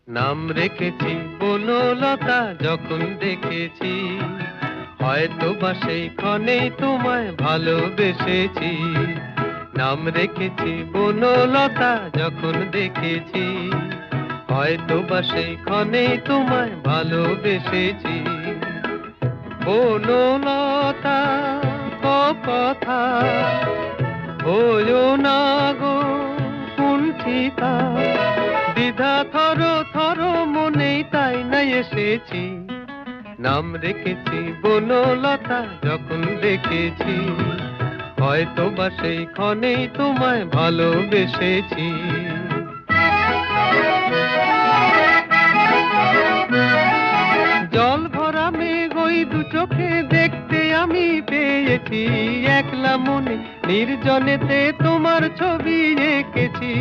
নাম রেখেছি বনলতা যখন দেখেছি, হয়তো বা সেই ক্ষণেই তোমায় ভালোবেসেছি। নাম রেখেছি বনলতা যখন দেখেছি, হয়তো বা সেই ক্ষণেই তোমায় ভালোবেসেছি। বনলতা কথা হইও না গো কুণ্ঠিতা, দ্বিধা থর থর মনেই তাই না এসেছি। নাম রেখেছি বনলতা যখন দেখেছি, হয়তো বা সেই ক্ষণেই তোমায় ভালোবেসেছি। জল ভরা মেঘ ওই দু চোখে দেখতে আমি পেয়েছি, একলা মনে নির্জনেতে তোমার ছবি এঁকেছি।